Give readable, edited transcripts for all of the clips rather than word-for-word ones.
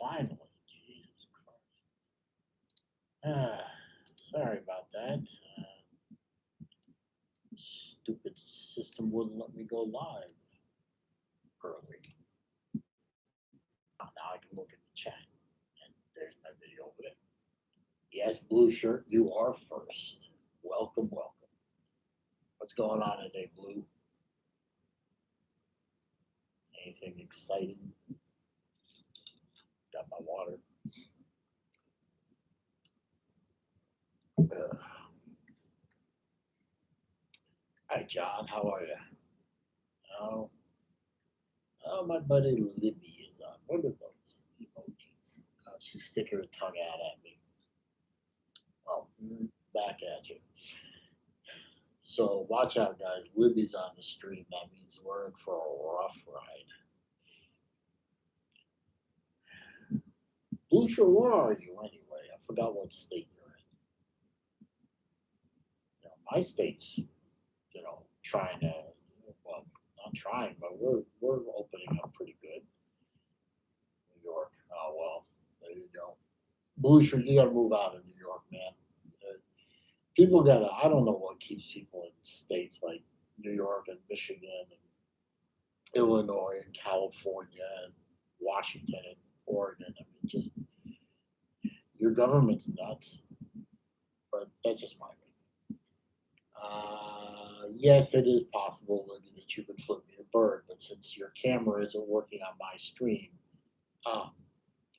Finally. Jesus Christ. Sorry about that. Stupid system wouldn't let me go live early. Now I can look at the chat. And there's my video over there. Yes, Blue Shirt, you are first. Welcome, welcome. What's going on today, Blue? Anything exciting? Got my water. Hi, John. How are you? Oh, oh, my buddy Libby is on. What are those emojis? She's sticking her tongue out at me. Oh, back at you. So watch out, guys. Libby's on the stream. That means we're in for a rough ride. Lucia, where are you anyway? I forgot what state you're in. My state's, trying to, well, not trying, but we're opening up pretty good. New York. Oh well, there you go. Lucia, you gotta move out of New York, man. People gotta. I don't know what keeps people in states like New York and Michigan and Illinois and California and Washington and Oregon. I mean, just your government's nuts. But that's just my opinion. Yes, it is possible, Libby, that you could flip me the bird, but since your camera isn't working on my stream, uh,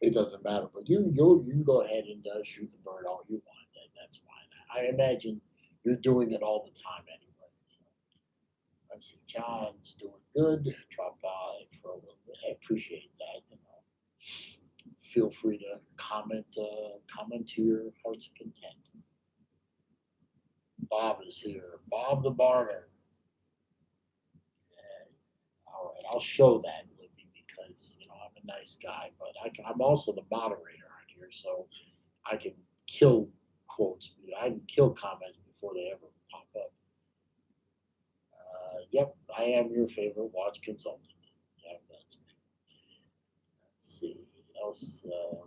it doesn't matter. But you can go ahead and shoot the bird all you want. That's fine. I imagine you're doing it all the time anyway. So let's see, John's doing good. Drop by for a little bit. I appreciate that. Feel free to comment to your heart's content. Bob is here. Bob the Barter. All right, I'll show that, Libby, because I'm a nice guy, but I'm also the moderator on here, so I can kill quotes. I can kill comments before they ever pop up. Yep, I am your favorite watch consultant. Yep, that's me. Let's see. Else,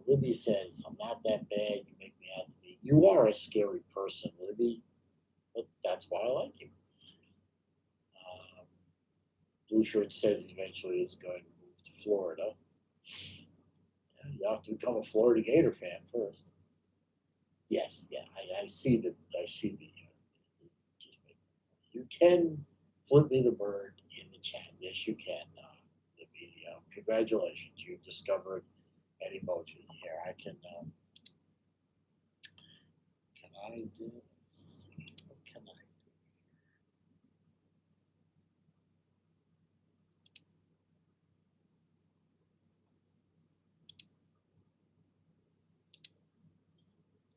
Libby says, I'm not that bad. You make me out to be. You are a scary person, Libby, but that's why I like you. Blue Shirt says eventually he's going to move to Florida. You have to become a Florida Gator fan first. Yes, yeah, I see the. You can flip me the bird in the chat. Yes, you can. Congratulations, you've discovered an emoji here. I can. Can I do? What can I do?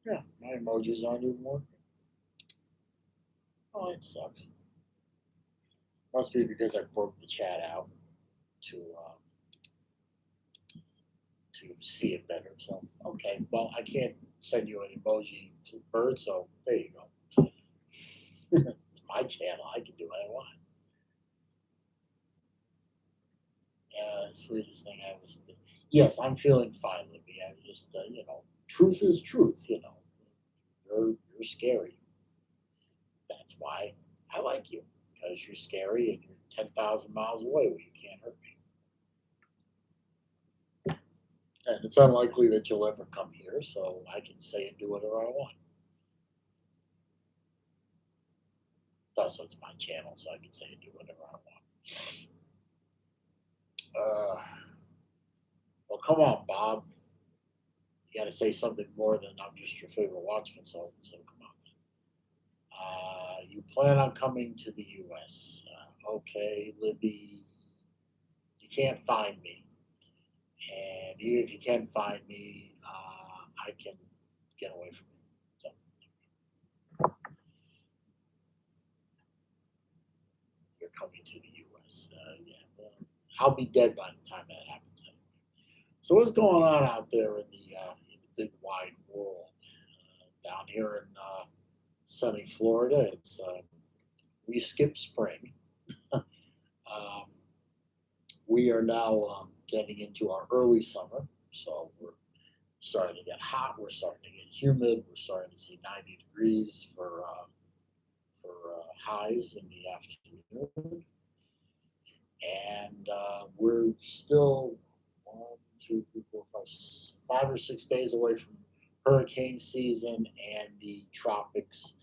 Yeah, my emojis aren't even working. Oh, it sucks. Must be because I broke the chat out to see it better. So okay, well I can't send you an emoji to bird, so there you go. It's my channel. I can do what I want. Sweetest thing I ever did. Yes, I'm feeling fine, Libby. I'm just truth is truth. You're scary. That's why I like you, because you're scary and you're 10,000 miles away where you can't hurt me. And it's unlikely that you'll ever come here, so I can say and do whatever I want. Also, it's my channel, so I can say and do whatever I want. Well, come on, Bob. You got to say something more than I'm just your favorite watch consultant, so come on. You plan on coming to the U.S. Okay, Libby, you can't find me. And even if you can find me, I can get away from you. So you're coming to the U.S. Yeah, well, I'll be dead by the time that happens. So what's going on out there in the big wide world? Down here in sunny Florida, it's we skipped spring. um, we are now getting into our early summer. So we're starting to get hot. We're starting to get humid. We're starting to see 90 degrees for highs in the afternoon, and we're still 5 or 6 days away from hurricane season, and the tropics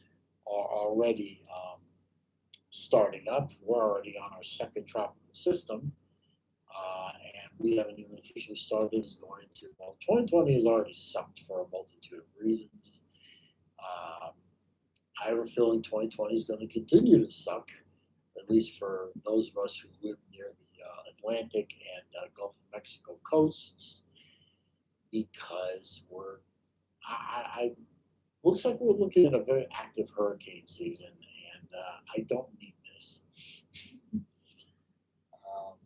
are already starting up. We're already on our second tropical system, and we haven't even officially started. It's going to, well, 2020 has already sucked for a multitude of reasons. Um, I have a feeling 2020 is going to continue to suck, at least for those of us who live near the Atlantic and Gulf of Mexico coasts, because I looks like we're looking at a very active hurricane season, and I don't need this. Um,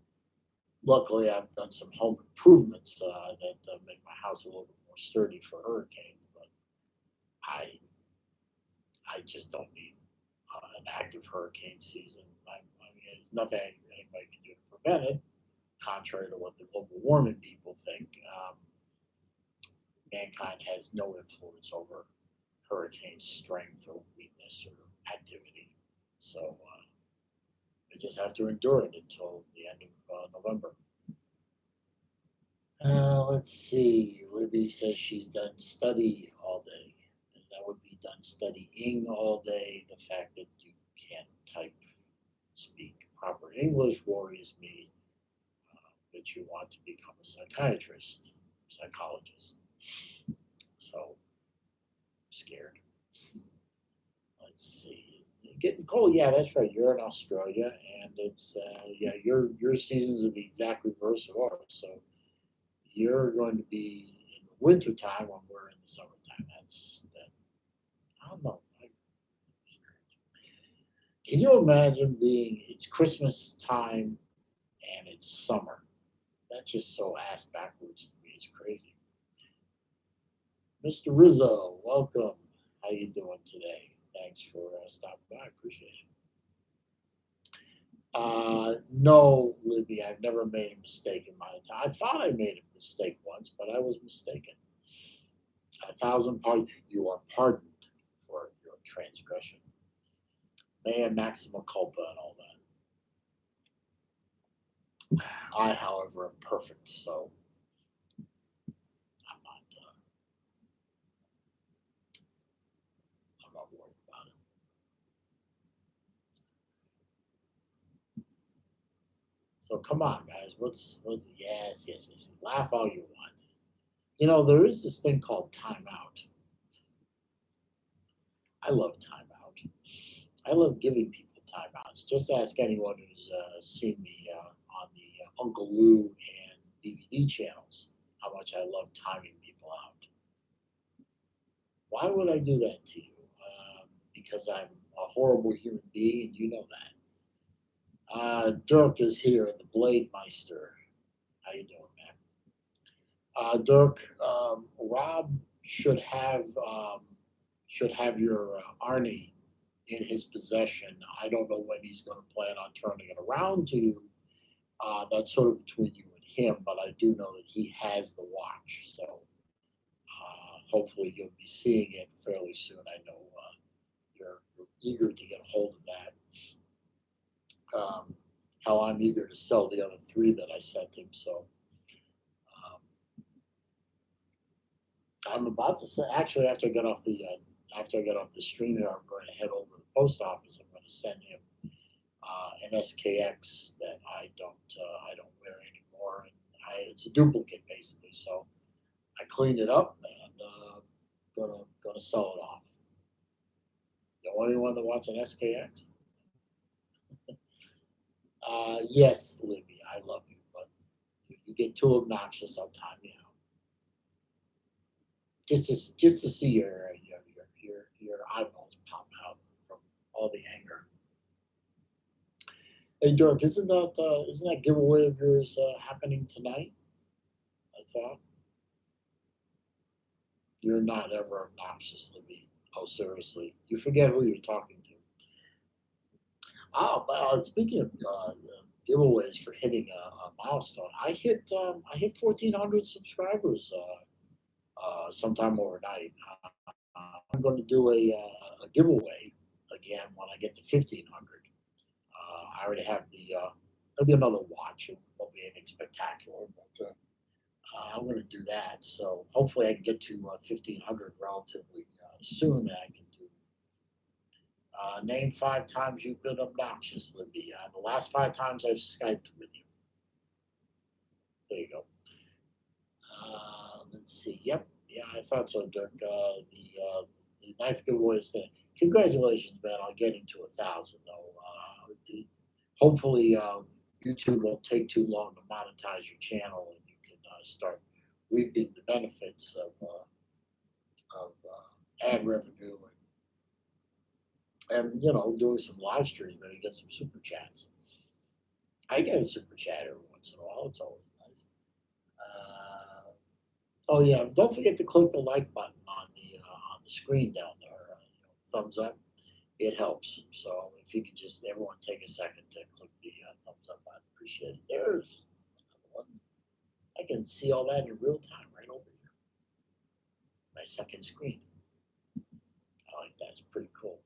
Luckily, I've done some home improvements that make my house a little bit more sturdy for hurricanes, but I I just don't need an active hurricane season. I mean, there's nothing anybody can do to prevent it, contrary to what the global warming people think. Mankind has no influence over hurricane strength or weakness or activity. So we just have to endure it until the end of November. Let's see. Libby says she's done study all day. And that would be done studying all day. The fact that you can't type, speak proper English worries me. That you want to become a psychiatrist, psychologist. So I'm scared. Let's see. Getting cold. Yeah, that's right. You're in Australia, and it's yeah. Your seasons are the exact reverse of ours. So you're going to be in the winter time when we're in the summertime. That's that. I don't know. Can you imagine being it's Christmas time and it's summer? That's just so ass backwards to me. It's crazy. Mr. Rizzo, welcome. How you doing today? Thanks for stopping by. I appreciate it. No, Libby, I've never made a mistake in my time. I thought I made a mistake once, but I was mistaken. 1,000 pardons. You are pardoned for your transgression. Mea maxima culpa and all that. I, however, am perfect, so I'm not. I'm not worried about it. So come on, guys. What's? Yes, yes, yes. Laugh all you want. You know, there is this thing called timeout. I love timeout. I love giving people timeouts. Just ask anyone who's seen me on the Uncle Lou and DVD channels how much I love timing people out. Why would I do that to you? Because I'm a horrible human being, and you know that. Dirk is here, the Blade Meister. How you doing, man? Dirk, Rob should have your Arnie in his possession. I don't know when he's going to plan on turning it around to you. That's sort of between you and him, but I do know that he has the watch. So hopefully you'll be seeing it fairly soon. I know you're eager to get a hold of that. Hell, I'm eager to sell the other three that I sent him. So um, I'm about to say, actually, after I get off the stream here, I'm going to head over to the post office. I'm going to send him an SKX that I don't wear anymore, and it's a duplicate basically. So I cleaned it up and gonna sell it off. You know anyone that wants an SKX? Yes, Libby, I love you, but if you get too obnoxious, I'll time you out. Just to see your eyeballs pop out from all the anger. Hey, Dirk, isn't that giveaway of yours happening tonight? I thought you're not ever obnoxious, Libby. Oh, seriously, you forget who you're talking to. Oh, speaking of giveaways for hitting a milestone. I hit 1,400 subscribers sometime overnight. I'm going to do a giveaway again when I get to 1,500. I already have maybe another watch. It won't be anything spectacular, but I'm going to do that. So hopefully I can get to 1,500 relatively soon. And I can do name 5 times you've been obnoxious, Libby. The last 5 times I've Skyped with you. There you go. Let's see. Yep. Yeah, I thought so, Dirk. The knife giveaway is today. Congratulations, man, on getting to 1,000, though. Hopefully, YouTube won't take too long to monetize your channel, and you can start reaping the benefits of ad revenue and doing some live streaming and get some super chats. I get a super chat every once in a while. It's always nice. Oh yeah, don't forget to click the like button on the screen down there. Thumbs up, it helps. So if you could just everyone take a second to click the thumbs up, I'd appreciate it. There's another one. I can see all that in real time right over here. My second screen. I like that. It's pretty cool.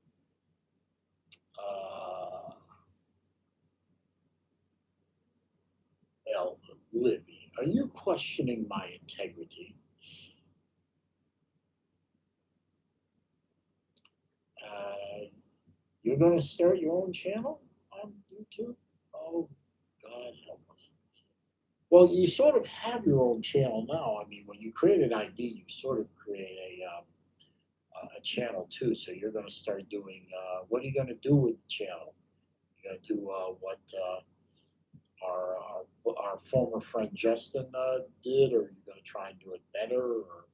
Well, Libby, are you questioning my integrity? You're going to start your own channel on YouTube? Oh, God help us. Well, you sort of have your own channel now. I mean, when you create an ID, you sort of create a channel too. So you're going to start doing, what are you going to do with the channel? You're going to do what our former friend Justin did, or are you going to try and do it better? Or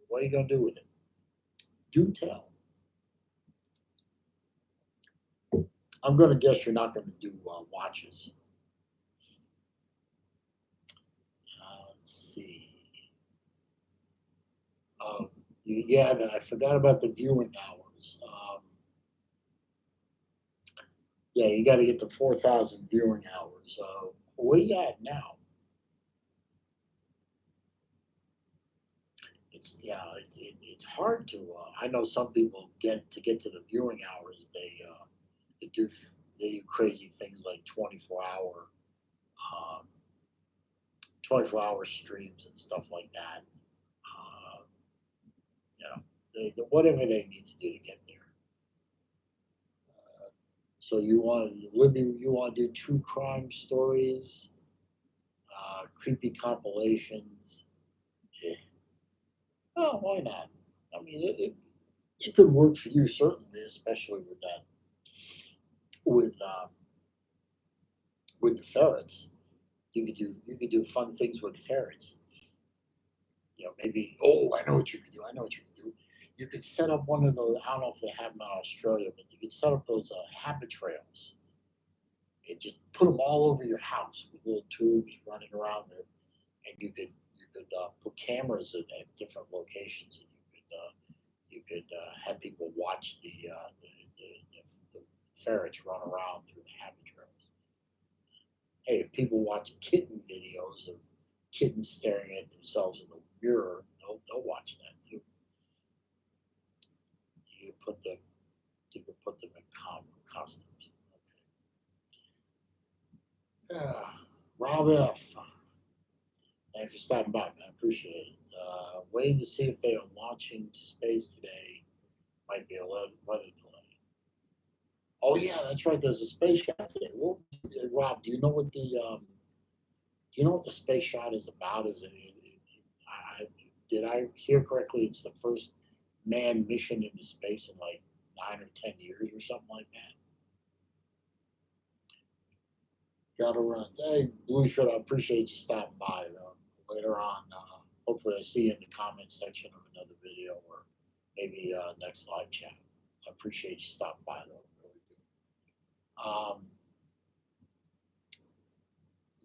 what are you going to do with it? Do tell. I'm going to guess you're not going to do watches. Let's see. Yeah, I forgot about the viewing hours. Yeah, you got to get to 4,000 viewing hours. Where you at now? It's hard to. I know some people get to the viewing hours. They do crazy things like um, 24-hour streams and stuff like that. Whatever they need to do to get there. So you want to do true crime stories, creepy compilations. Yeah. Oh, why not? I mean, it could work for you certainly, especially with that with um, with the ferrets. You could do fun things with ferrets. Maybe. Oh, I know what you could do. I know what you could do. You could set up one of those. I don't know if they have them in Australia, but you could set up those habit trails and just put them all over your house with little tubes running around there, and you could put cameras at different locations, and you could have people watch the ferrets run around through the habit trails. Hey, if people watch kitten videos of kittens staring at themselves in the mirror, they'll watch that too. You could put them in costumes. Okay. Rob F. Thanks for stopping by, man. Appreciate it. Waiting to see if they are launching to space today. Might be a little delay. Oh yeah, that's right. There's a space shot today. Well, Rob, do you know what the space shot is about? Did I hear correctly? It's the first manned mission into space in like 9 or 10 years or something like that. Gotta run. Hey, Blue Shirt, I appreciate you stopping by. Later on, hopefully I see you in the comments section of another video or maybe next live chat. I appreciate you stopping by, though. Really do.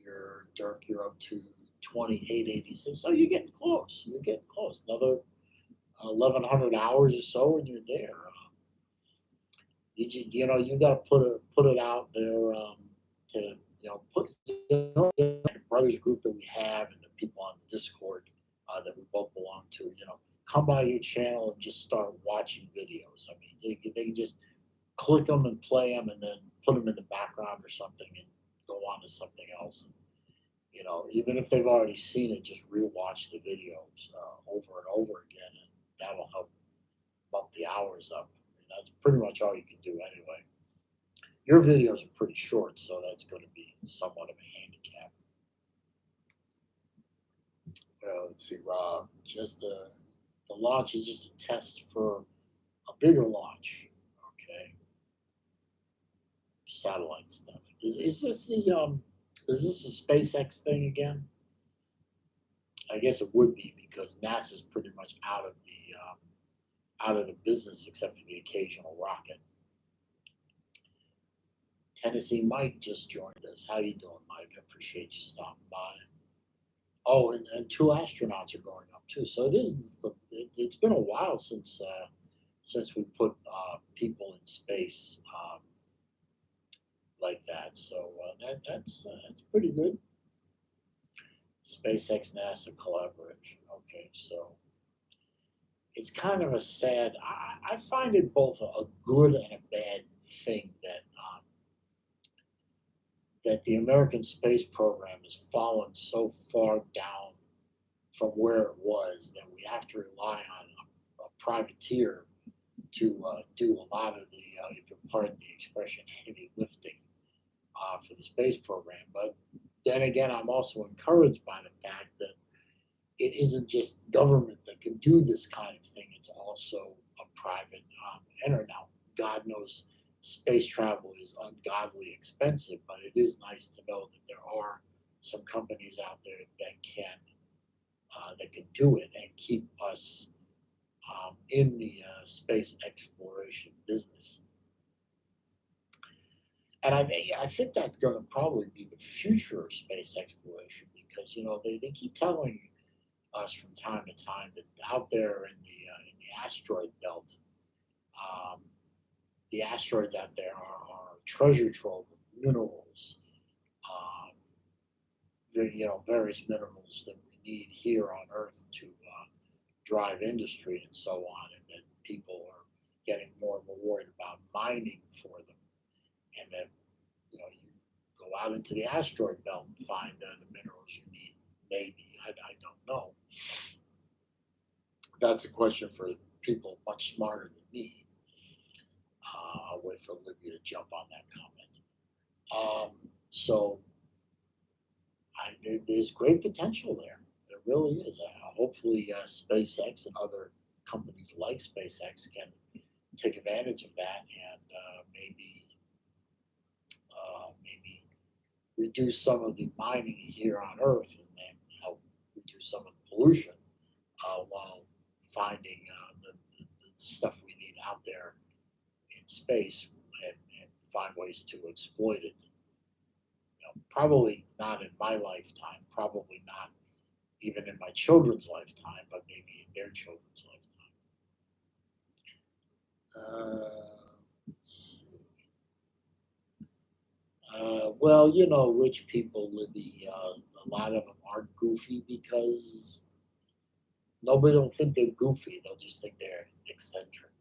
You're up to 2886. So you're getting close. You're getting close. Another 1,100 hours or so, and you're there. You got to put it out there to The brothers group that we have and the people on Discord that we both belong to, come by your channel and just start watching videos. I mean, they can just click them and play them and then put them in the background or something and go on to something else. And, even if they've already seen it, just rewatch the videos over and over again, and that'll help bump the hours up. And that's pretty much all you can do anyway. Your videos are pretty short, so that's going to be somewhat of a handicap. Let's see, Rob. Just the launch is just a test for a bigger launch. Okay, satellite stuff. Is this the is this a SpaceX thing again? I guess it would be because NASA's pretty much out of the business except for the occasional rocket. Tennessee Mike just joined us. How you doing, Mike? I appreciate you stopping by. Oh, and two astronauts are going up too. So it's been a while since we put people in space like that. So that's pretty good. SpaceX NASA collaboration. Okay, so it's kind of a sad. I find it both a good and a bad thing that the American space program has fallen so far down from where it was that we have to rely on a privateer to do a lot of the, if you pardon the expression, heavy lifting for the space program. But then again, I'm also encouraged by the fact that it isn't just government that can do this kind of thing. It's also a private enter. Now, God knows space travel is ungodly expensive, but it is nice to know that there are some companies out there that can do it and keep us in the space exploration business. And I think that's going to probably be the future of space exploration because they keep telling us from time to time that out there in the asteroid belt, um, the asteroids out there are treasure trove of minerals, um, various minerals that we need here on Earth to drive industry and so on, and then people are getting more and more worried about mining for them, and then you go out into the asteroid belt and find the minerals you need. Maybe I don't know. That's a question for people much smarter than me. I'll wait for Olivia to jump on that comment. So there's great potential there. There really is. Hopefully, SpaceX and other companies like SpaceX can take advantage of that and maybe reduce some of the mining here on Earth and then help reduce some of the pollution while finding the stuff we need out there in space and find ways to exploit it. Probably not in my lifetime, probably not even in my children's lifetime, but maybe in their children's lifetime. Well, rich people, Libby, a lot of them aren't goofy because nobody will think they're goofy. They'll just think they're eccentric,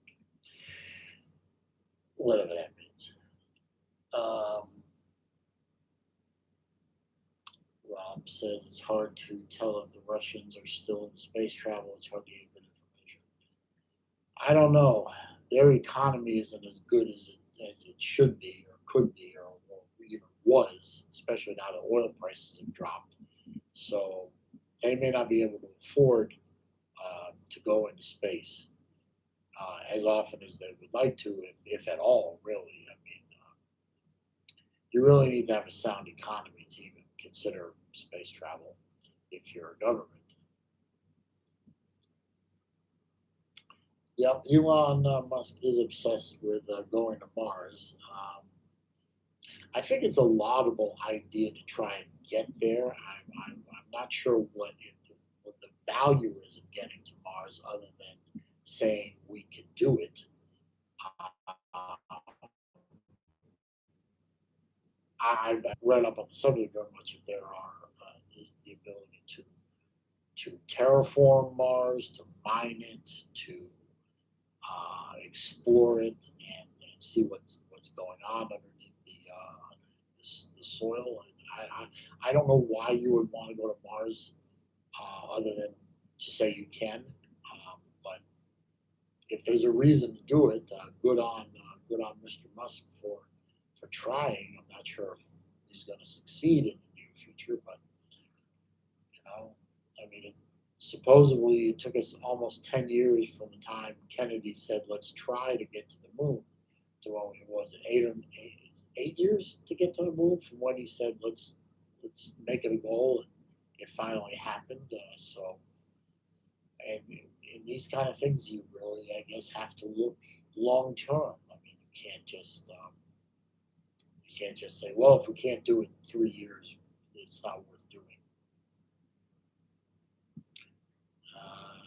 whatever that means. Rob says it's hard to tell if the Russians are still in space travel. It's hard to get good information. I don't know. Their economy isn't as good as it should be or could be or even was, especially now that oil prices have dropped. So they may not be able to afford to go into space as often as they would like to, if at all, really. I mean, you really need to have a sound economy to even consider space travel if you're a government. Yep, Elon Musk is obsessed with going to Mars. I think it's a laudable idea to try and get there. I'm not sure what the value is of getting to Mars other than saying we can do it. Uh, I've read up on the subject very much. If there are the ability to terraform Mars, to mine it, to explore it, and see what's going on underneath the soil. And I don't know why you would want to go to Mars other than to say you can. But if there's a reason to do it, good on Mr. Musk for trying. I'm not sure if he's going to succeed in the near future, but you know, I mean, supposedly it took us almost 10 years from the time Kennedy said, "Let's try to get to the moon," to when it was it 8 years to get to the moon from when he said, "Let's make it a goal," and it finally happened. And in these kind of things, you really, I guess, have to look long term. I mean, you can't just say, "Well, if we can't do it in 3 years, it's not worth doing." Uh,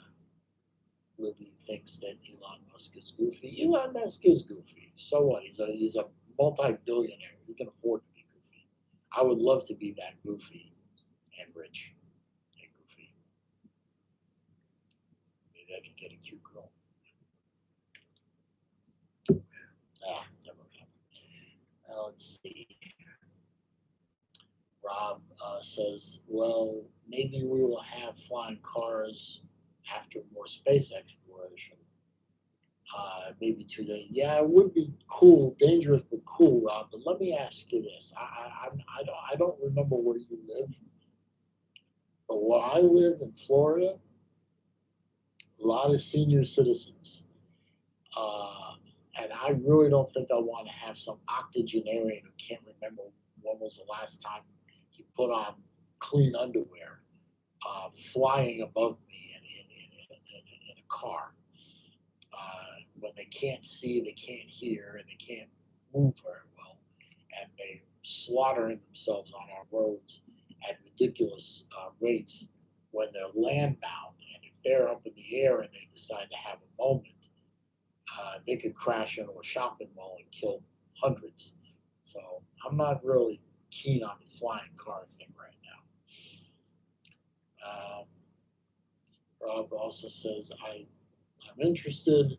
Libby thinks that Elon Musk is goofy. Elon Musk is goofy. So what? He's a multi-billionaire. He can afford to be goofy. I would love to be that goofy and rich and goofy. Maybe I could get a cute girl. Never mind. Let's see. Rob says, well, maybe we will have flying cars after more space exploration. Maybe today. Yeah, it would be cool, dangerous but cool, Rob. But let me ask you this: I don't remember where you live, but where I live in Florida, a lot of senior citizens, uh, and I really don't think I want to have some octogenarian who can't remember when was the last time he put on clean underwear, flying above me in a car. When they can't see, they can't hear, and they can't move very well, and they slaughtering themselves on our roads at ridiculous rates when they're land bound. And if they're up in the air and they decide to have a moment, they could crash into a shopping mall and kill hundreds. So I'm not really keen on the flying car thing right now. Rob also says I'm interested,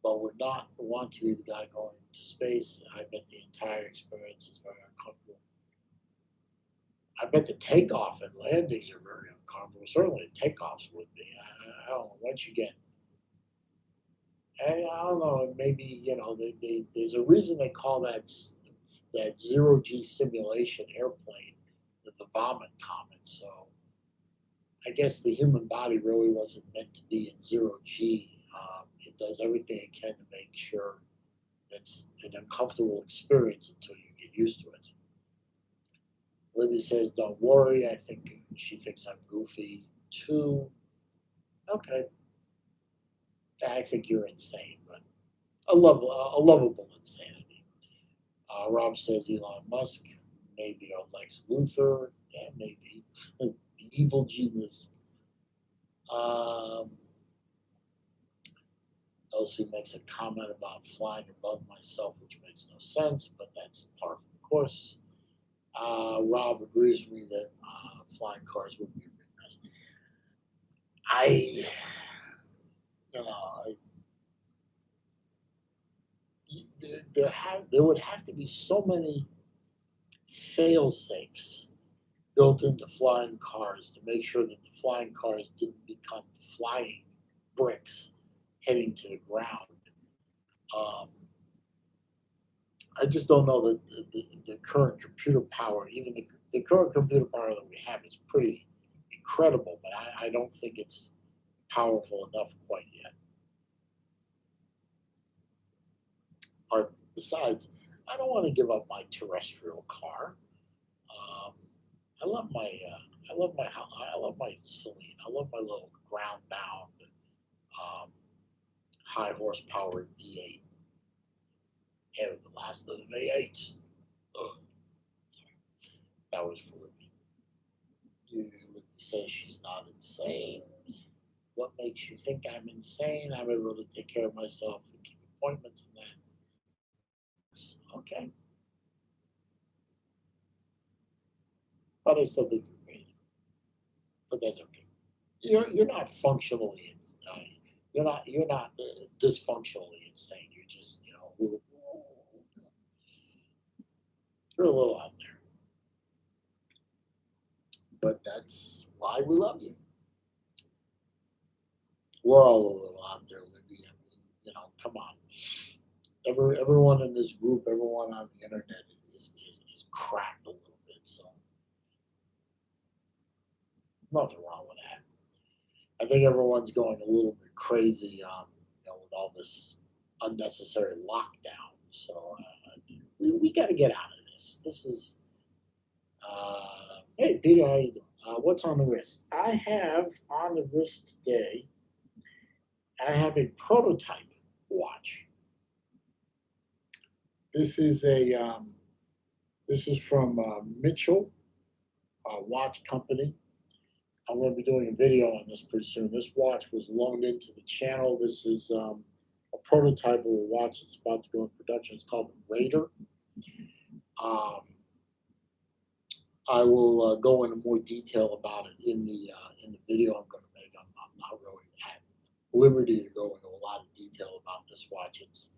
but would not want to be the guy going to space. I bet the entire experience is very uncomfortable. I bet the takeoff and landings are very uncomfortable. Certainly, the takeoffs would be. I don't know. Once you get, I don't know. Maybe there's a reason they call that zero G simulation airplane the vomit comet. So I guess the human body really wasn't meant to be in zero G. It does everything it can to make sure it's an uncomfortable experience until you get used to it. Libby says, "Don't worry." I think she thinks I'm goofy too. Okay, I think you're insane, but a lovable insanity. Rob says Elon Musk, maybe or Lex Luthor. Yeah, maybe the evil genius. Um, Elsie makes a comment about flying above myself, which makes no sense, but that's par for the course. Rob agrees with me that flying cars would be a big mess. I, you know, there would have to be so many fail safes built into flying cars to make sure that the flying cars didn't become flying bricks heading to the ground. Um, I just don't know that the current computer power, even the current computer power that we have, is pretty incredible, but I don't think it's powerful enough quite yet. Besides, I don't want to give up my terrestrial car. Um, I love my I love my Saleen. I love my little ground bound um, high horsepower V8. Hey, the last of the V8s. Ugh, that was for me. You say she's not insane. What makes you think I'm insane? I'm able to take care of myself and keep appointments and that. Okay. but I still think you're crazy. But that's okay. You're not functionally, you're not dysfunctionally insane. You're just you're a little out there. But that's why we love you. We're all a little out there, Libby. I mean, come on. Everyone in this group, everyone on the internet is cracked a little bit. So nothing wrong with that. I think everyone's going a little bit crazy, with all this unnecessary lockdown. So we got to get out of this. This is hey Peter, how you doing? What's on the wrist? I have on the wrist today. I have a prototype watch. This is a this is from Mitchell Watch Company. I'm going to be doing a video on this pretty soon. This watch was loaned into the channel. This is a prototype of a watch that's about to go in production. It's called the Raider. Um, I will go into more detail about it in the video I'm going to make. I'm not really at liberty to go into a lot of detail about this watch. It's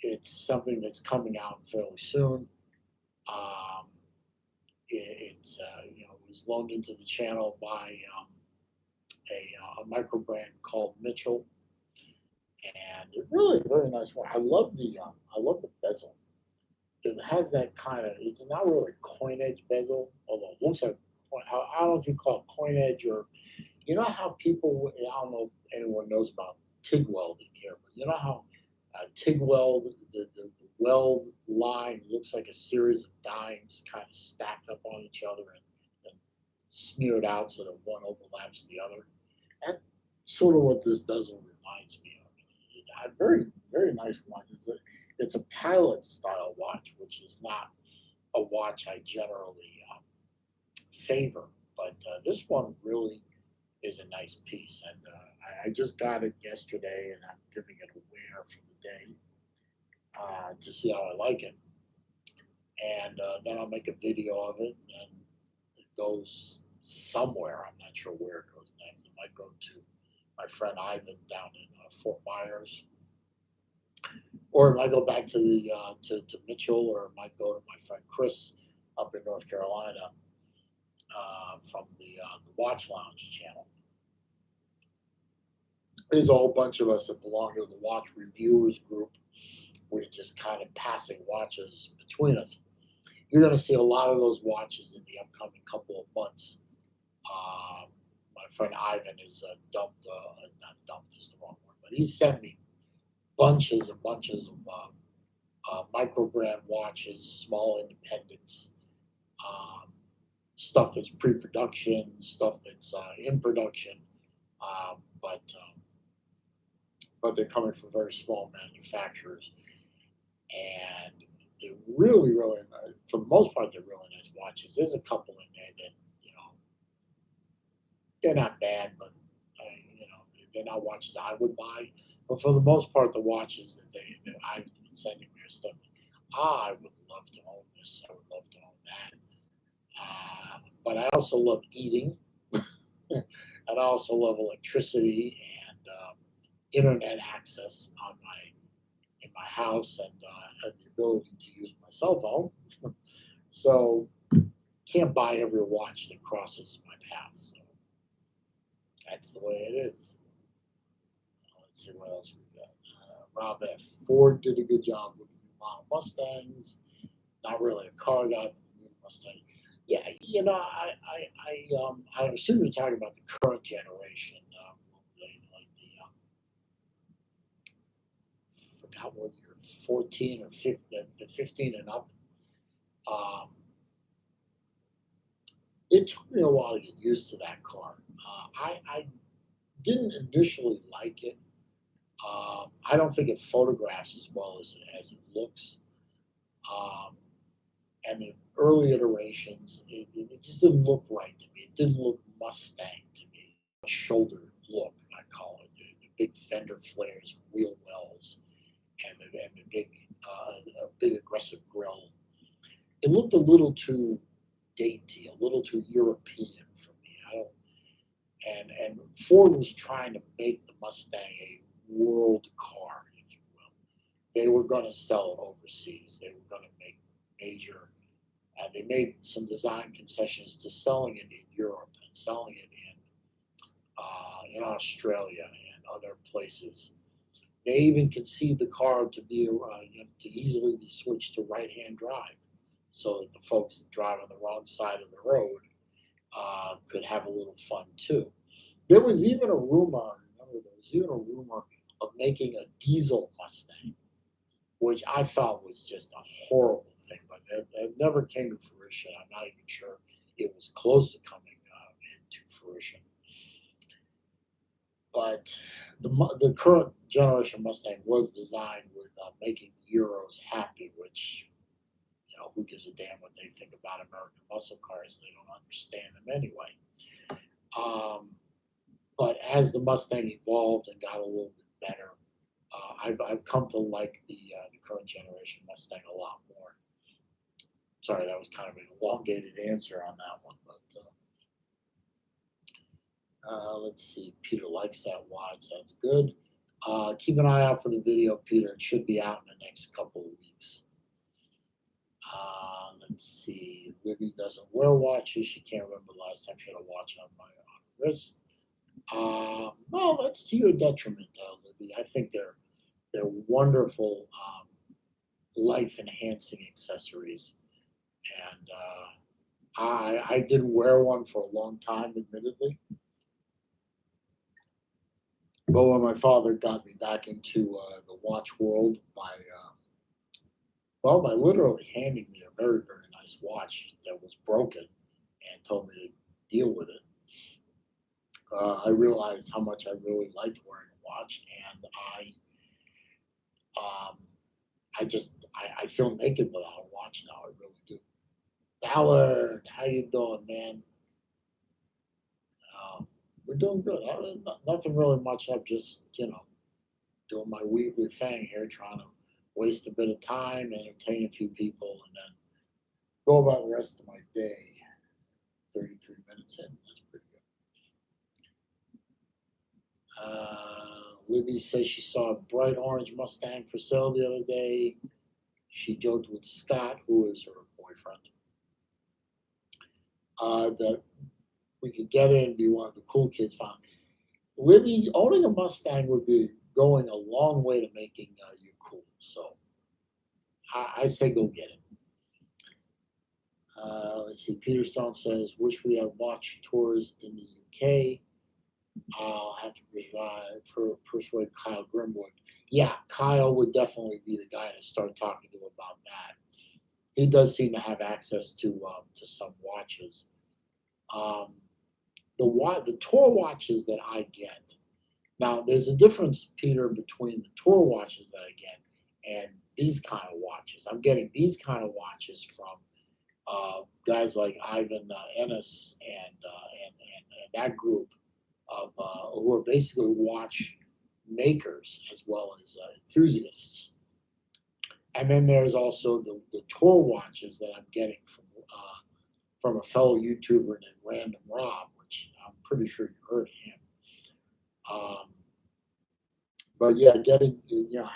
it's something that's coming out fairly soon. Um, it's it was loaned into the channel by a micro brand called Mitchell, and it's really a very nice one. I love the bezel. It has that kind of. It's not really coin edge bezel, although it looks like. I don't know if you call it coin edge or how people. I don't know if anyone knows about TIG welding here, but you know how TIG weld the weld line looks like a series of dimes kind of stacked up on each other and smeared out so that one overlaps the other. That's sort of what this bezel reminds me of. A very, very nice watch. It's a pilot style watch, which is not a watch I generally favor, but this one really is a nice piece. And I just got it yesterday, and I'm giving it a wear for the day to see how I like it. And then I'll make a video of it, and it goes somewhere. I'm not sure where it goes next. It might go to my friend Ivan down in Fort Myers, or it might go back to the to Mitchell, or it might go to my friend Chris up in North Carolina from the Watch Lounge channel. There's a whole bunch of us that belong to the watch reviewers group. We're just kind of passing watches between us. You're going to see a lot of those watches in the upcoming couple of months. My friend Ivan is dumped, not dumped is the wrong word, but he sent me bunches and bunches of micro brand watches, small independents, um, stuff that's pre-production, stuff that's in production, but they're coming from very small manufacturers, and they're really, really, for the most part, they're really nice watches. There's a couple in there that they're not bad, but they're not watches I would buy. But for the most part, the watches that I've been sending me are stuff. I would love to own this. I would love to own that. But I also love eating, and I also love electricity and internet access in my house, and the ability to use my cell phone. So can't buy every watch that crosses my path. So that's the way it is. Let's see what else we got. Rob F. Ford did a good job with the new model Mustangs. Not really a car guy, but the new Mustang. Yeah, I assume you're talking about the current generation. Like forgot what year, 14 or 15, the 15 and up. Um, it took me a while to get used to that car. I didn't initially like it. I don't think it photographs as well as it looks. Um, and the early iterations, it just didn't look right to me. It didn't look Mustang to me. Shoulder look, I call it. The big fender flares, wheel wells, and the big aggressive grill. it looked a little too dainty, a little too European for me. I don't, and Ford was trying to make the Mustang a world car, if you will. They were going to sell it overseas. They were going to make major. They made some design concessions to selling it in Europe and selling it in Australia and other places. They even conceived the car to be to easily be switched to right-hand drive, so that the folks that drive on the wrong side of the road could have a little fun too. There was even a rumor. I remember there was even a rumor of making a diesel Mustang, which I thought was just a horrible thing, but it never came to fruition. I'm not even sure it was close to coming into fruition. But the current generation Mustang was designed with making the Euros happy, which, who gives a damn what they think about American muscle cars? They don't understand them anyway. But as the Mustang evolved and got a little bit better, I've come to like the current generation Mustang a lot more. Sorry, that was kind of an elongated answer on that one, but let's see. Peter likes that watch. That's good. Keep an eye out for the video, Peter. It should be out in the next couple of weeks. Let's see. Libby doesn't wear watches. She can't remember the last time she had a watch on her wrist. Well, that's to your detriment, Libby. I think they're wonderful life-enhancing accessories, and I didn't wear one for a long time, admittedly. But when my father got me back into the watch world by literally handing me a very, very nice watch that was broken and told me to deal with it, I realized how much I really liked wearing a watch, and I feel naked without a watch now. I really do. Ballard, how you doing, man? We're doing good. Nothing really much. I'm just, doing my weekly thing here, trying to waste a bit of time, entertain a few people, and then go about the rest of my day. 33 minutes in. That's pretty good. Libby says she saw a bright orange Mustang for sale the other day. She joked with Scott, who is her boyfriend, that we could get in and be one of the cool kids found. Libby, owning a Mustang would be going a long way to making you cool. So I say go get it. Let's see. Peter Stone says, wish we had watch tours in the UK. I'll have to persuade Kyle Grimwood. Yeah, Kyle would definitely be the guy to start talking to about that. He does seem to have access to some watches. The tour watches that I get. Now, there's a difference, Peter, between the tour watches that I get and these kind of watches. I'm getting these kind of watches from guys like Ivan Ennis and that group of who are basically watch makers as well as enthusiasts. And then there's also the tour watches that I'm getting from a fellow YouTuber named Random Rob, which I'm pretty sure you heard of him. But yeah,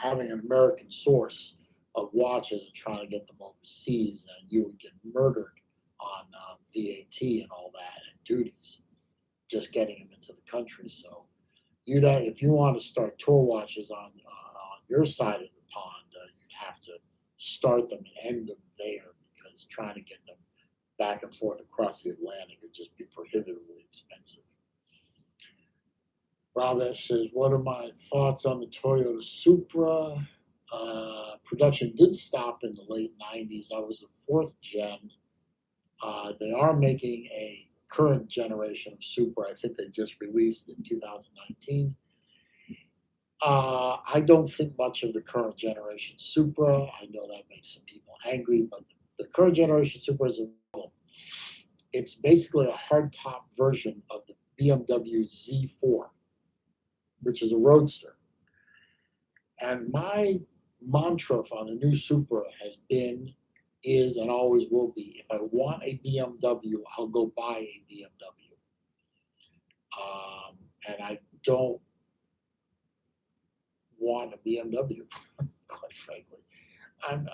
having an American source of watches and trying to get them overseas, and you would get murdered on VAT and all that and duties, just getting them into the country. So if you want to start tour watches on your side of the pond, you'd have to start them and end them there, because trying to get them back and forth across the Atlantic would just be prohibitively expensive. Rob S. says, what are my thoughts on the Toyota Supra? Production did stop in the late 90s. I was the fourth gen. They are making a current generation of Supra. I think they just released in 2019. I don't think much of the current generation Supra. I know that makes some people angry, but the current generation Supra is a problem. It's basically a hardtop version of the BMW Z4, which is a roadster. And my mantra on the new Supra has been is and always will be. If I want a BMW, I'll go buy a BMW. And I don't want a BMW, quite frankly. And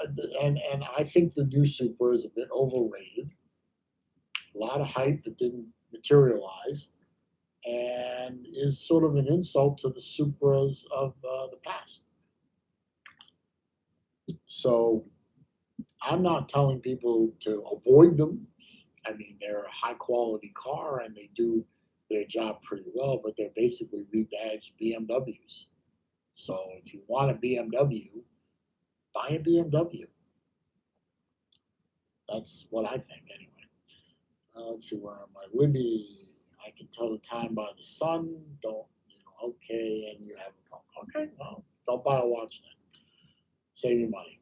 I think the new Supra is a bit overrated. A lot of hype that didn't materialize, and is sort of an insult to the Supras of the past. So I'm not telling people to avoid them. I mean, they're a high quality car and they do their job pretty well, but they're basically rebadged BMWs. So if you want a BMW, buy a BMW. That's what I think, anyway. Let's see, where am I? Libby, I can tell the time by the sun. Don't, okay, and you have a phone. Okay, well, don't buy a watch then. Save your money.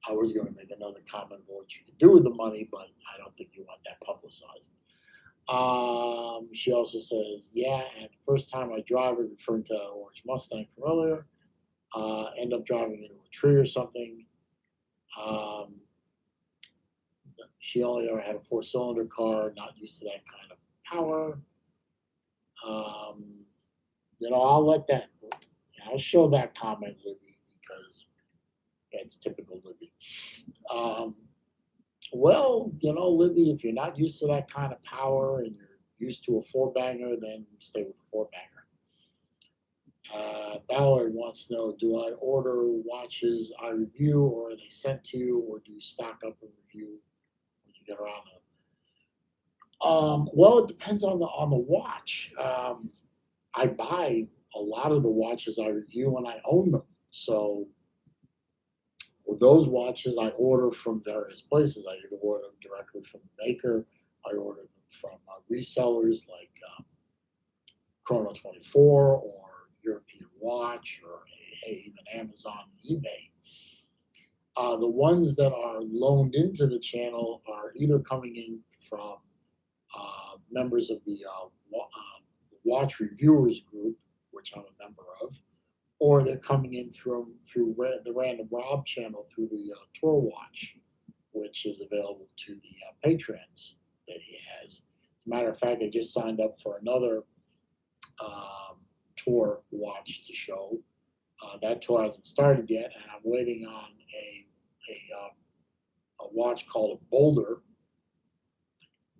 I was going to make another comment on what you can do with the money, but I don't think you want that publicized. She also says, yeah, and first time I drive it, referring to that orange Mustang from earlier, end up driving into a tree or something. She only ever had a 4-cylinder car, not used to that kind of power. I'll let that, I'll show that comment, Libby, because it's typical Libby. Well, Libby, if you're not used to that kind of power and you're used to a 4-banger, then stay with a 4-banger. Ballard wants to know, do I order watches I review, or are they sent to you, or do you stock up and review when you get around them? Well, it depends on the watch. I buy a lot of the watches I review when I own them. So with those watches, I order from various places. I either order them directly from the maker, I order them from resellers like Chrono 24 or European Watch, or even Amazon and eBay. The ones that are loaned into the channel are either coming in from members of the Watch Reviewers group, which I'm a member of, or they're coming in through the Random Rob channel through the Tour Watch, which is available to the patrons that he has. As a matter of fact, I just signed up for another Tour Watch to show. That tour hasn't started yet, and I'm waiting on a watch called a Boulder,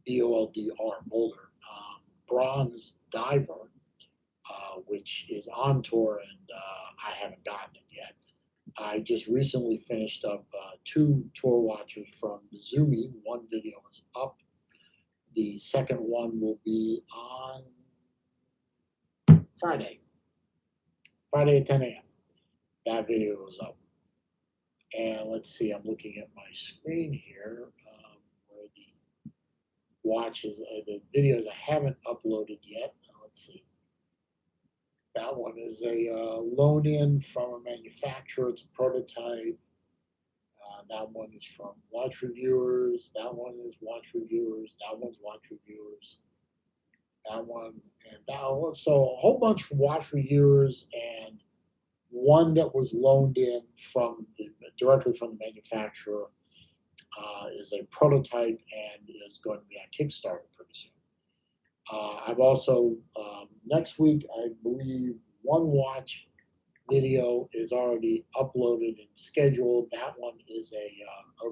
BOLDR, Boulder, Bronze Diver, which is on tour, and I haven't gotten it yet. I just recently finished up 2 tour watches from Mizumi. One video is up. The second one will be on Friday at 10 a.m. That video is up. And let's see, I'm looking at my screen here where the watches, the videos I haven't uploaded yet. Let's see. That one is a loan in from a manufacturer. It's a prototype. That one is from Watch Reviewers. That one is Watch Reviewers. That one's Watch Reviewers. That one and that one. So a whole bunch from Watch Reviewers, and one that was loaned in directly from the manufacturer is a prototype and is going to be on Kickstarter pretty soon. I've also, next week, I believe, one watch video is already uploaded and scheduled. That one is a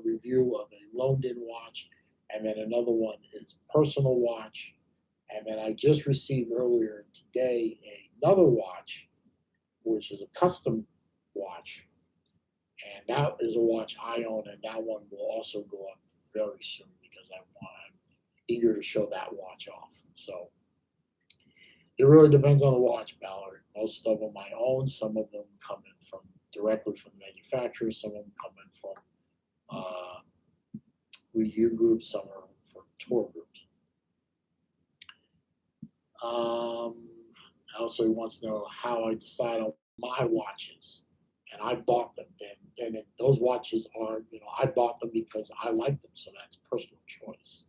review of a loaned-in watch, and then another one is personal watch. And then I just received earlier today another watch, which is a custom watch. And that is a watch I own, and that one will also go up very soon because I'm eager to show that watch off. So it really depends on the watch, Ballard. Most of them I own. Some of them come in directly from the manufacturer. Some of them come in from review groups. Some are from tour groups. Also, he wants to know how I decide on my watches, and I bought them. And those watches are, I bought them because I like them, so that's personal choice.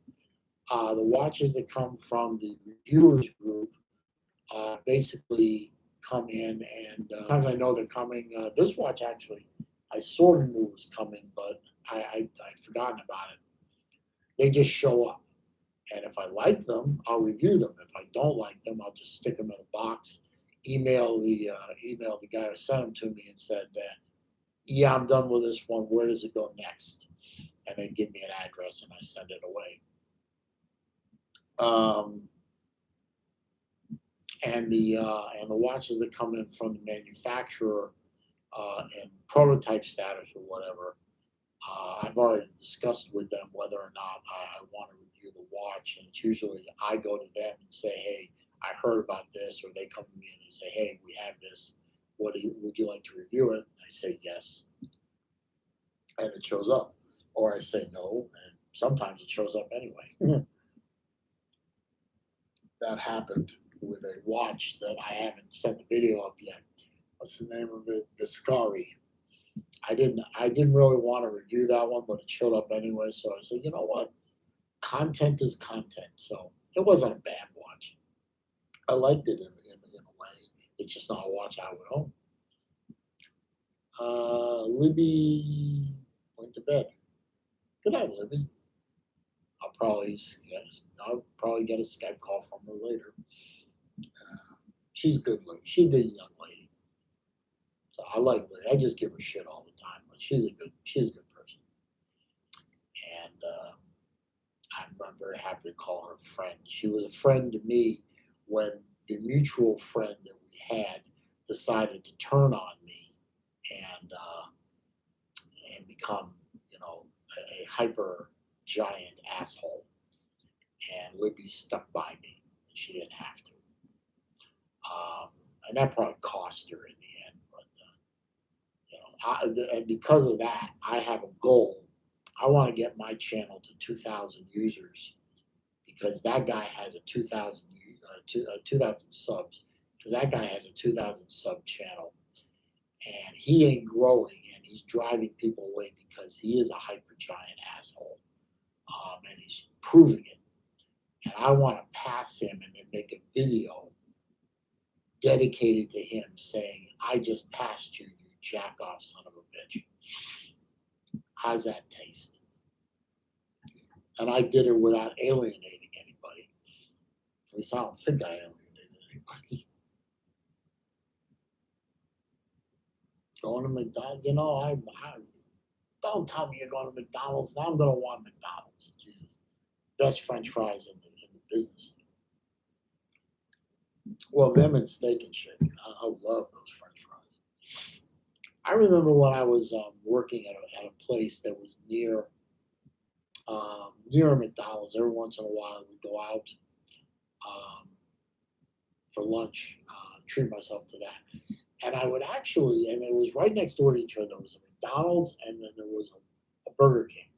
The watches that come from the reviewers group basically come in, and sometimes I know they're coming. This watch actually I sort of knew it was coming, but I'd forgotten about it. They just show up. And if I like them, I'll review them. If I don't like them, I'll just stick them in a box, email the guy who sent them to me and said, yeah, I'm done with this one. Where does it go next? And they give me an address and I send it away. And the watches that come in from the manufacturer in prototype status or whatever, I've already discussed with them whether or not I want to review the watch, and it's usually I go to them and say, hey, I heard about this, or they come to me and they say, hey, we have this. Would you like to review it? And I say yes, and it shows up, or I say no, and sometimes it shows up anyway. That happened with a watch that I haven't sent the video up yet. What's the name of it? Viscari. I didn't really want to review that one, but it showed up anyway. So I said, you know what? Content is content. So it wasn't a bad watch. I liked it in a way. It's just not a watch I would own. Libby went to bed. Good night, Libby. I'll probably get a Skype call from her later. She's good looking. She's a good young lady. So I like her. I just give her shit all the time, but she's a good person. And I'm very happy to call her friend. She was a friend to me when the mutual friend that we had decided to turn on me and become, a hyper giant asshole. And Libby stuck by me. She didn't have to. And that probably cost her in the end. But and because of that, I have a goal. I want to get my channel to 2,000 users because that guy has a 2,000 subs. Because that guy has a 2,000 sub channel, and he ain't growing, and he's driving people away because he is a hyper giant asshole, and he's proving it. And I want to pass him and then make a video dedicated to him saying, I just passed you, you jack off son of a bitch. How's that taste? And I did it without alienating anybody. At least I don't think I alienated anybody. Going to McDonald's, I don't tell me you're going to McDonald's. Now I'm going to want McDonald's. Jesus. Best French fries in the business. Well, them and Steak and Shake. I love those French fries. I remember when I was working at a place that was near a McDonald's. Every once in a while, we'd go out for lunch, treat myself to that. And I would actually, and it was right next door to each other. There was a McDonald's, and then there was a Burger King.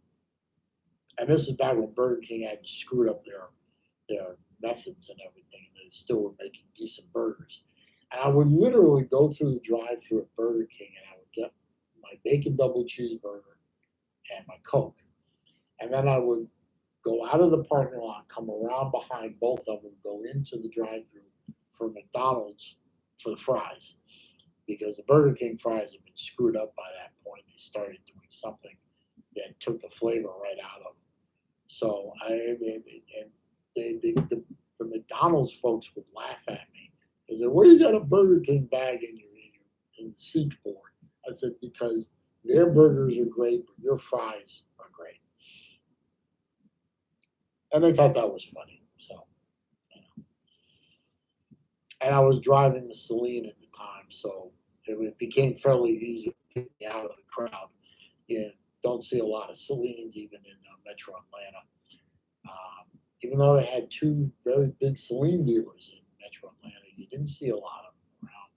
And this is back when Burger King had screwed up their methods and everything, and they still were making decent burgers. And I would literally go through the drive-thru at Burger King, and I would get my bacon double cheeseburger and my Coke. And then I would go out of the parking lot, come around behind both of them, go into the drive-thru for McDonald's for the fries. Because the Burger King fries had been screwed up by that point. They started doing something that took the flavor right out of them. So the McDonald's folks would laugh at me. They said, "Where you got a Burger King bag in your seat board?" I said, "Because their burgers are great, but your fries are great." And they thought that was funny. So, and I was driving the Saleen at the time, so it became fairly easy to get me out of the crowd. You don't see a lot of Saleens even in Metro Atlanta. Even though they had two very big Saleen dealers in Metro Atlanta, you didn't see a lot of them around.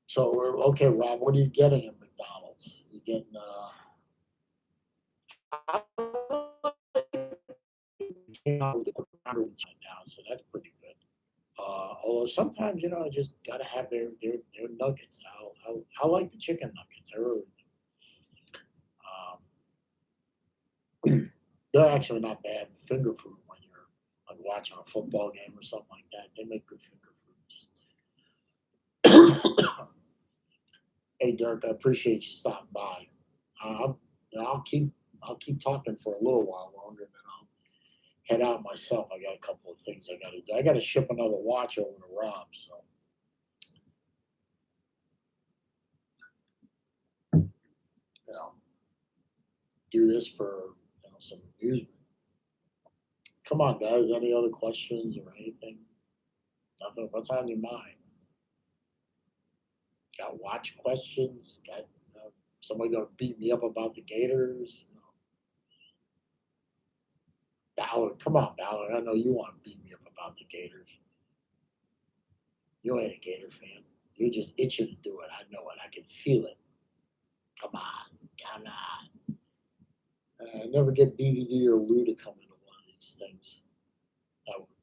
So, okay, Rob, what are you getting at McDonald's? You getting now, so that's pretty good. Although sometimes, I just gotta have their nuggets. I like the chicken nuggets. I really do. They're actually not bad finger food when you're like watching a football game or something like that. They make good finger food. Hey, Dirk, I appreciate you stopping by. I'll, I'll keep talking for a little while longer, and then I'll head out myself. I got a couple of things I got to do. I got to ship another watch over to Rob, so you know, do this for some amusement. Come on, guys. Any other questions or anything? Nothing. What's on your mind? Got watch questions? Got somebody gonna beat me up about the Gators? Ballard, come on, Ballard. I know you want to beat me up about the Gators. You ain't a Gator fan. You're just itching to do it. I know it. I can feel it. Come on, come on. Never get DVD or Lou to come into one of these things.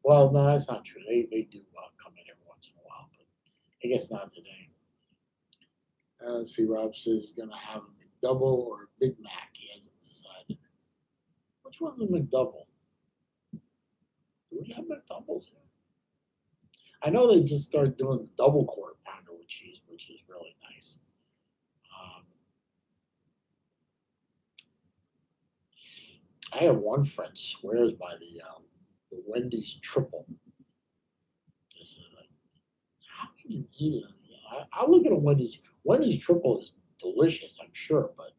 Well, no, that's not true. They do come in every once in a while, but I guess not today. Let's see. Rob says he's gonna have a McDouble or a Big Mac. He hasn't decided. Which one's a McDouble? Do we have McDoubles here? I know they just started doing the double quarter pounder with cheese, which is really nice. Um, I have one friend swears by the Wendy's triple. This is like, how can you eat it? I look at a Wendy's. Wendy's triple is delicious, I'm sure, but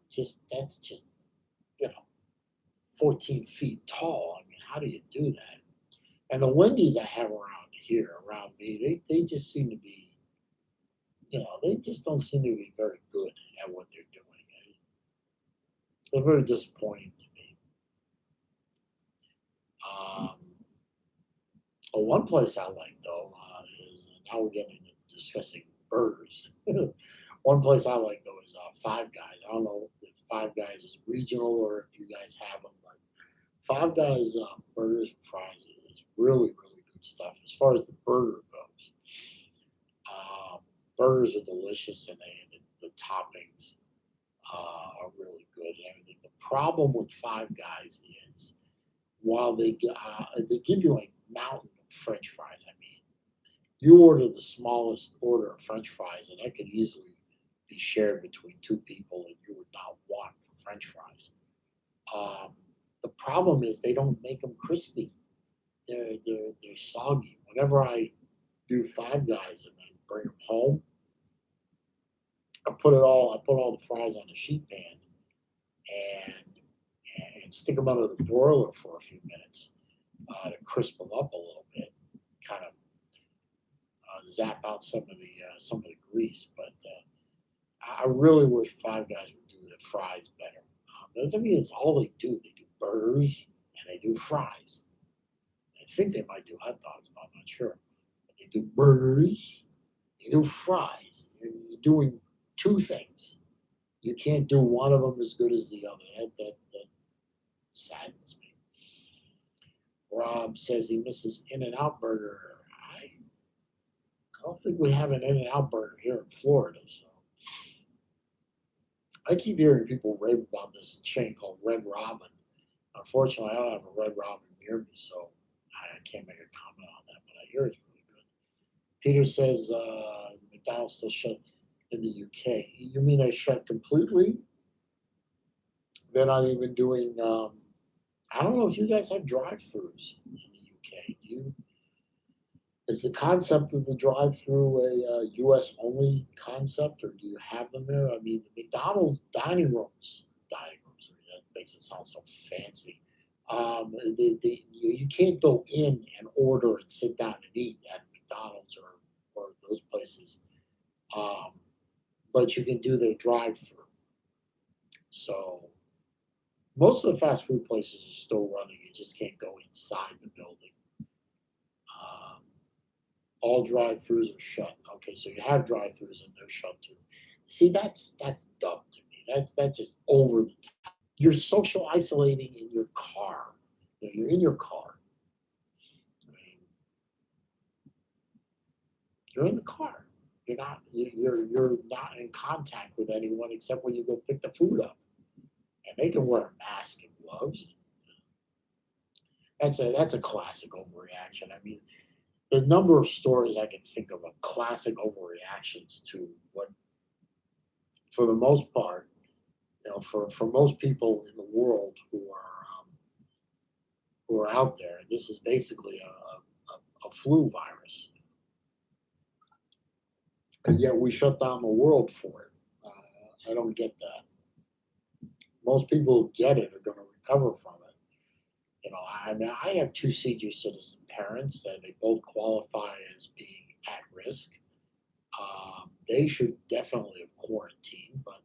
just that's just you know 14 feet tall. I mean, how do you do that? And the Wendy's I have around here, around me, they just seem to be, they just don't seem to be very good at what they're doing. They're very disappointing to me. Um, one place I like though is now we're getting into discussing burgers. One place I like though is Five Guys. I don't know if Five Guys is regional or if you guys have them, but Five Guys burgers and fries is really really good stuff as far as the burger goes. Um, Burgers are delicious and the toppings are really good and everything. The problem with Five Guys is while they give you a mountain of French fries. I mean, you order the smallest order of French fries, and that could easily be shared between two people, and you would not want for French fries. Um, the problem is they don't make them crispy. They're soggy. Whenever I do Five Guys and then bring them home, I put all the fries on a sheet pan and stick them under the broiler for a few minutes to crisp them up a little bit, kind of zap out some of the grease. But I really wish Five Guys would do the fries better. I mean, it's all they do. They do burgers and they do fries. I think they might do hot dogs, but I'm not sure. But they do burgers, they do fries. You're doing two things. You can't do one of them as good as the other. That saddens me. Rob says he misses In and Out Burger. I don't think we have an In and Out Burger here in Florida. So I keep hearing people rave about this chain called Red Robin. Unfortunately, I don't have a Red Robin near me, so I can't make a comment on that. But I hear it's really good. Peter says McDonald's still shut in the UK. You mean they shut completely? They're not even doing. I don't know if you guys have drive-throughs in the UK. Do you? Is the concept of the drive-through a U.S. only concept, or do you have them there? I mean, the McDonald's dining rooms. That makes it sound so fancy. You can't go in and order and sit down and eat at McDonald's or those places, um, but you can do their drive-through. So most of the fast food places are still running. You just can't go inside the building. Um, all drive-throughs are shut. Okay, so you have drive-throughs and they're shut too. See, that's dumb to me. That's just over the top. You're social isolating in your car. You're in your car. I mean, you're in the car. You're not in contact with anyone except when you go pick the food up, and they can wear a mask and gloves. That's a classic overreaction. I mean, the number of stories I can think of classic overreactions to what, for the most part, for most people in the world who are out there, this is basically a flu virus, and yet we shut down the world for it. I don't get that. Most people who get it are going to recover from it. I mean, I have two senior citizen parents, and they both qualify as being at risk. They should definitely have quarantined, but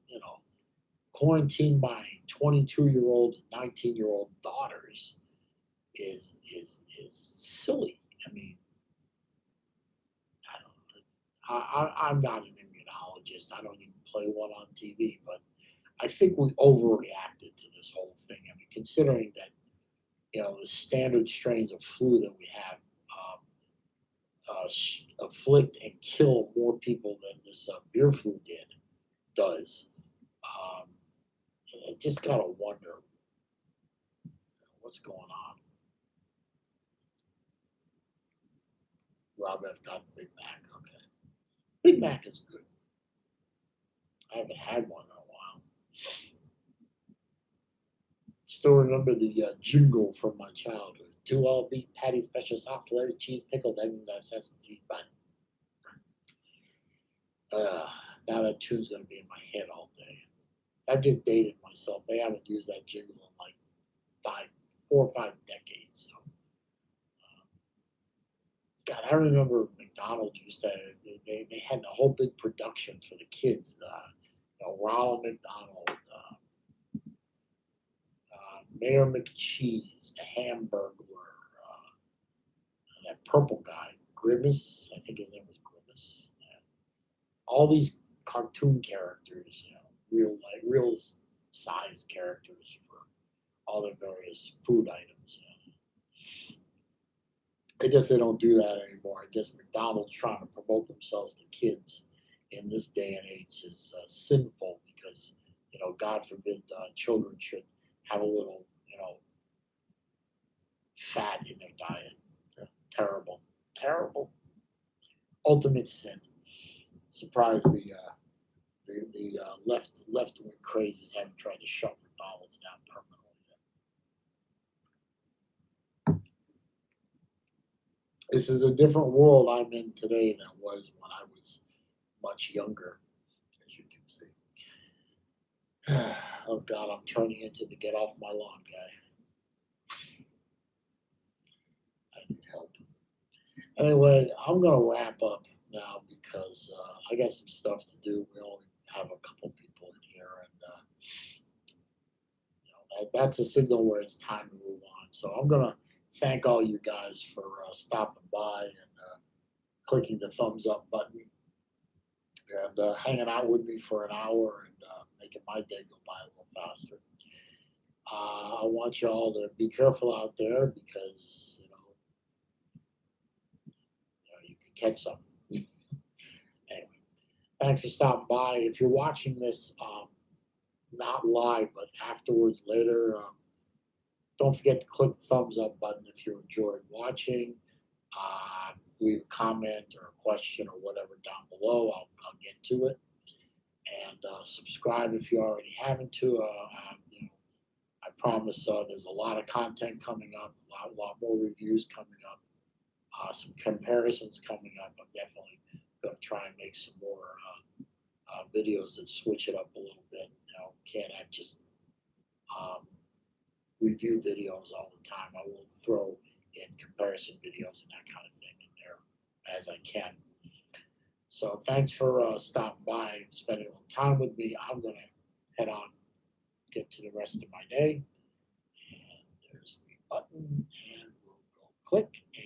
quarantine my 22-year-old and 19-year-old daughters is silly. I mean, I don't. I'm not an immunologist. I don't even play one on TV, but I think we overreacted to this whole thing. I mean, considering that the standard strains of flu that we have afflict and kill more people than this beer flu does. Um, I just gotta wonder what's going on. Rob F got Big Mac. Okay, Big Mac is good. I haven't had one in a while. Still remember the jingle from my childhood. 2 all beef patty, special sauce, lettuce, cheese, pickles, onions, and sesame seed bun. Now that tune's gonna be in my head all day. I've just dated myself. They haven't used that jingle in like 4 or 5 decades. So, God, I remember McDonald's used to. They had the whole big production for the kids. Ronald McDonald, Mayor McCheese, the Hamburglar, that purple guy, Grimace. I think his name was Grimace. Yeah. All these cartoon characters, real size characters for all the various food items. I guess they don't do that anymore. I guess McDonald's trying to promote themselves to kids in this day and age is sinful because, God forbid, children should have a little, fat in their diet. Terrible, terrible, ultimate sin. Surprised the left wing crazies haven't tried to shut McDonald's down permanently yet. This is a different world I'm in today than it was when I was much younger, as you can see. Oh God, I'm turning into the get off my lawn guy. I need help. Anyway, I'm gonna wrap up now because I got some stuff to do. We only have a couple people in here, and that's a signal where it's time to move on. So I'm gonna thank all you guys for stopping by and clicking the thumbs up button and hanging out with me for an hour and making my day go by a little faster. I want you all to be careful out there because you can catch something. Anyway, thanks for stopping by. If you're watching this not live but afterwards later, don't forget to click the thumbs up button if you enjoyed watching. Leave a comment or a question or whatever down below. I'll get to it. And subscribe if you already haven't to. I promise there's a lot of content coming up, a lot more reviews coming up, some comparisons coming up. I'm definitely going to try and make some more videos that switch it up a little bit. Can't have just review videos all the time. I will throw in comparison videos and that kind of thing in there as I can. So thanks for stopping by and spending a little time with me. I'm going to head on, get to the rest of my day. And there's the button, and we'll go click. And